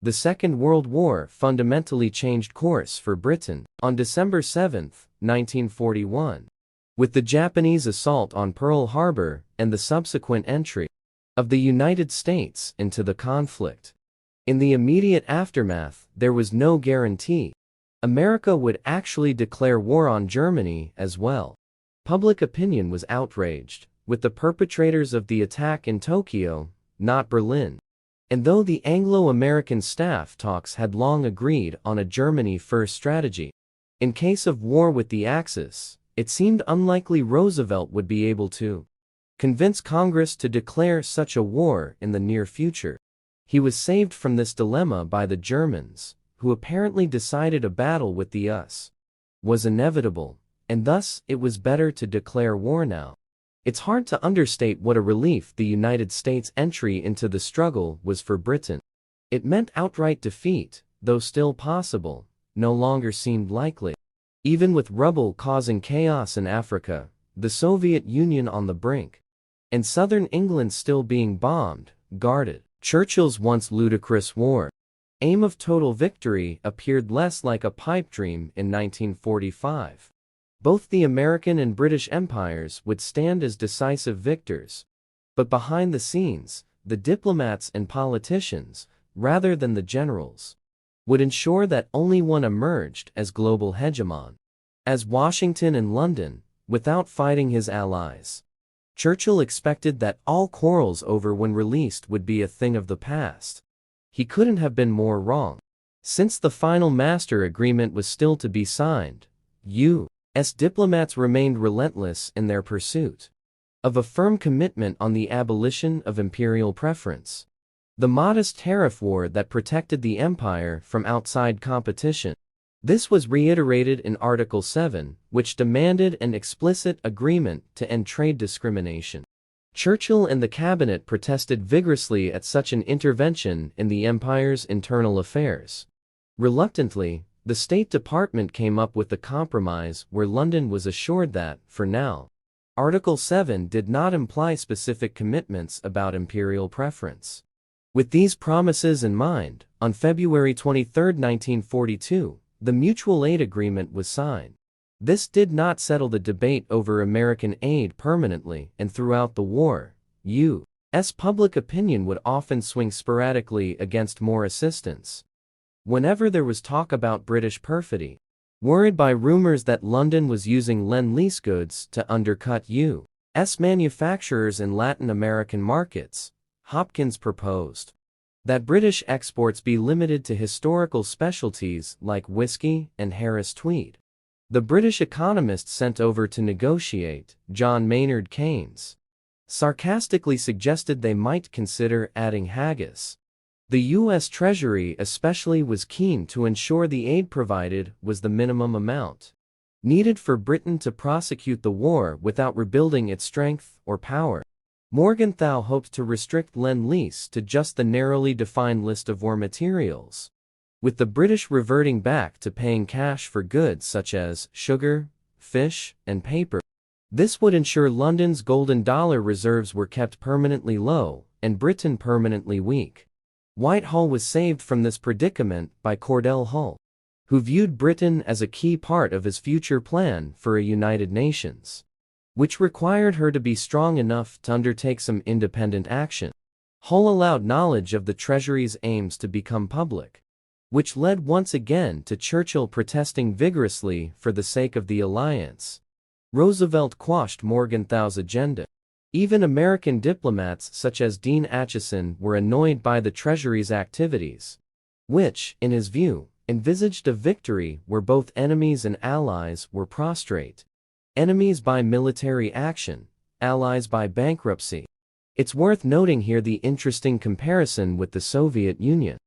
The Second World War fundamentally changed course for Britain on December 7, 1941, with the Japanese assault on Pearl Harbor and the subsequent entry of the United States into the conflict. In the immediate aftermath, there was no guarantee America would actually declare war on Germany as well. Public opinion was outraged, with the perpetrators of the attack in Tokyo, not Berlin. And though the Anglo-American staff talks had long agreed on a Germany-first strategy, in case of war with the Axis, it seemed unlikely Roosevelt would be able to convince Congress to declare such a war in the near future. He was saved from this dilemma by the Germans, who apparently decided a battle with the US was inevitable, and thus it was better to declare war now. It's hard to understate what a relief the United States' entry into the struggle was for Britain. It meant outright defeat, though still possible, no longer seemed likely. Even with rubble causing chaos in Africa, the Soviet Union on the brink, and southern England still being bombed, guarded, Churchill's once ludicrous war aim of total victory appeared less like a pipe dream in 1945. Both the American and British empires would stand as decisive victors. But behind the scenes, the diplomats and politicians, rather than the generals, would ensure that only one emerged as global hegemon, as Washington and London, without fighting his allies. Churchill expected that all quarrels over when released would be a thing of the past. He couldn't have been more wrong. Since the final master agreement was still to be signed, U.S. diplomats remained relentless in their pursuit of a firm commitment on the abolition of imperial preference, the modest tariff war that protected the empire from outside competition. This was reiterated in Article 7, which demanded an explicit agreement to end trade discrimination. Churchill and the cabinet protested vigorously at such an intervention in the empire's internal affairs. Reluctantly, the State Department came up with a compromise where London was assured that, for now, Article 7 did not imply specific commitments about imperial preference. With these promises in mind, on February 23, 1942, the Mutual Aid Agreement was signed. This did not settle the debate over American aid permanently, and throughout the war, U.S. public opinion would often swing sporadically against more assistance. Whenever there was talk about British perfidy, worried by rumors that London was using Lend-Lease goods to undercut U.S. manufacturers in Latin American markets, Hopkins proposed that British exports be limited to historical specialties like whiskey and Harris Tweed. The British economist sent over to negotiate, John Maynard Keynes, sarcastically suggested they might consider adding haggis. The U.S. Treasury especially was keen to ensure the aid provided was the minimum amount needed for Britain to prosecute the war without rebuilding its strength or power. Morgenthau hoped to restrict Lend-Lease to just the narrowly defined list of war materials, with the British reverting back to paying cash for goods such as sugar, fish, and paper. This would ensure London's golden dollar reserves were kept permanently low and Britain permanently weak. Whitehall was saved from this predicament by Cordell Hull, who viewed Britain as a key part of his future plan for a United Nations, which required her to be strong enough to undertake some independent action. Hull allowed knowledge of the Treasury's aims to become public, which led once again to Churchill protesting vigorously for the sake of the alliance. Roosevelt quashed Morgenthau's agenda. Even American diplomats such as Dean Acheson were annoyed by the Treasury's activities, which, in his view, envisaged a victory where both enemies and allies were prostrate. Enemies by military action, allies by bankruptcy. It's worth noting here the interesting comparison with the Soviet Union,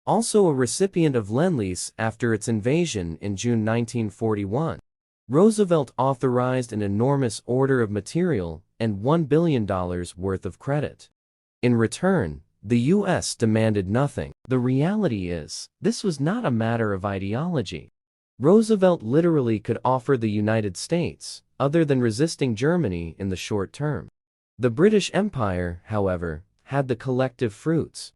also a recipient of Lend-Lease after its invasion in June 1941. Roosevelt authorized an enormous order of material and $1 billion worth of credit. In return, the U.S. demanded nothing. The reality is, this was not a matter of ideology. Roosevelt literally could offer the United States, other than resisting Germany in the short term. The British Empire, however, had the collective fruits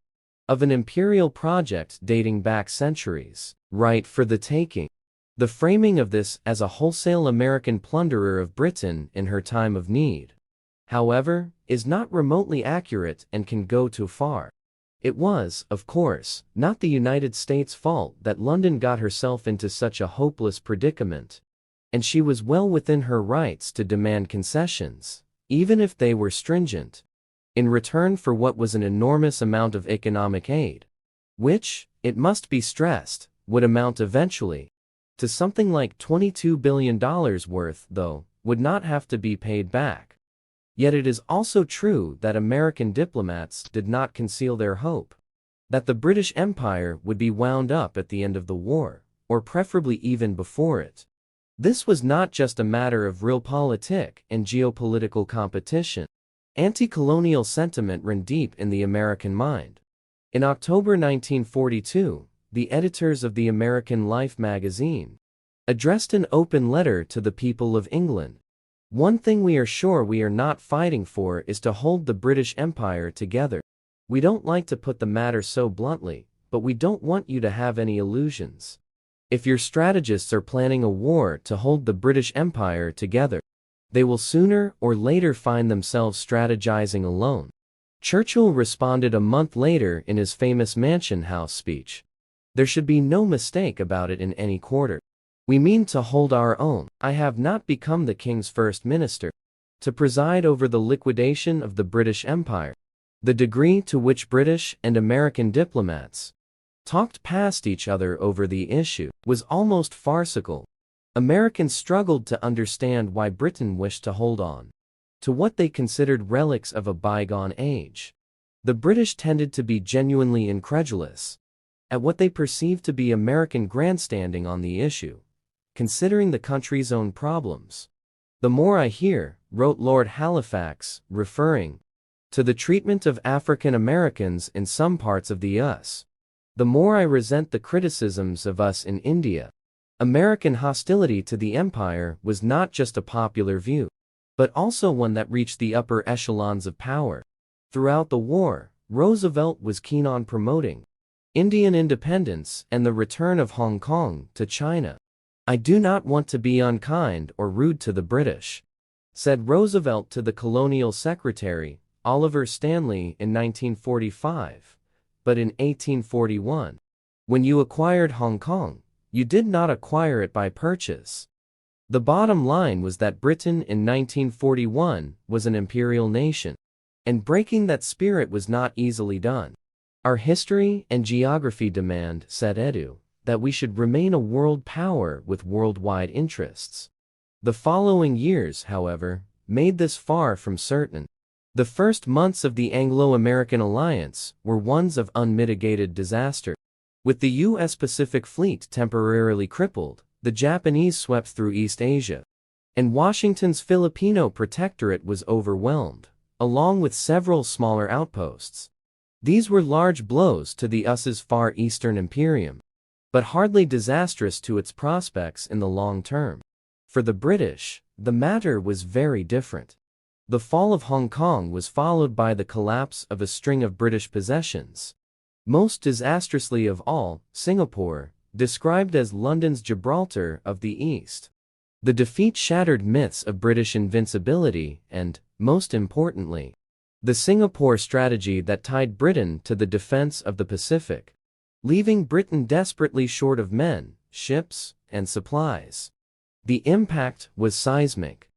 of an imperial project dating back centuries, right for the taking. The framing of this as a wholesale American plunderer of Britain in her time of need, however, is not remotely accurate and can go too far. It was, of course, not the United States' fault that London got herself into such a hopeless predicament, and she was well within her rights to demand concessions, even if they were stringent, in return for what was an enormous amount of economic aid, which, it must be stressed, would amount eventually to something like $22 billion worth, though, would not have to be paid back. Yet it is also true that American diplomats did not conceal their hope that the British Empire would be wound up at the end of the war, or preferably even before it. This was not just a matter of realpolitik and geopolitical competition. Anti-colonial sentiment ran deep in the American mind. In October 1942, the editors of the American Life magazine addressed an open letter to the people of England. One thing we are sure we are not fighting for is to hold the British Empire together. We don't like to put the matter so bluntly, but we don't want you to have any illusions. If your strategists are planning a war to hold the British Empire together, they will sooner or later find themselves strategizing alone. Churchill responded a month later in his famous Mansion House speech. There should be no mistake about it in any quarter. We mean to hold our own. I have not become the King's first minister to preside over the liquidation of the British Empire. The degree to which British and American diplomats talked past each other over the issue was almost farcical. Americans struggled to understand why Britain wished to hold on to what they considered relics of a bygone age. The British tended to be genuinely incredulous at what they perceived to be American grandstanding on the issue, considering the country's own problems. "The more I hear," wrote Lord Halifax, referring to the treatment of African Americans in some parts of the US, "the more I resent the criticisms of us in India." American hostility to the empire was not just a popular view, but also one that reached the upper echelons of power. Throughout the war, Roosevelt was keen on promoting Indian independence and the return of Hong Kong to China. "I do not want to be unkind or rude to the British," said Roosevelt to the colonial secretary, Oliver Stanley, in 1945, but in 1841, "when you acquired Hong Kong, you did not acquire it by purchase." The bottom line was that Britain in 1941 was an imperial nation, and breaking that spirit was not easily done. "Our history and geography demand," said Edu, "that we should remain a world power with worldwide interests." The following years, however, made this far from certain. The first months of the Anglo-American alliance were ones of unmitigated disaster. With the U.S. Pacific Fleet temporarily crippled, the Japanese swept through East Asia, and Washington's Filipino protectorate was overwhelmed, along with several smaller outposts. These were large blows to the US's Far Eastern Imperium, but hardly disastrous to its prospects in the long term. For the British, the matter was very different. The fall of Hong Kong was followed by the collapse of a string of British possessions. Most disastrously of all, Singapore, described as London's Gibraltar of the East. The defeat shattered myths of British invincibility and, most importantly, the Singapore strategy that tied Britain to the defense of the Pacific, leaving Britain desperately short of men, ships, and supplies. The impact was seismic.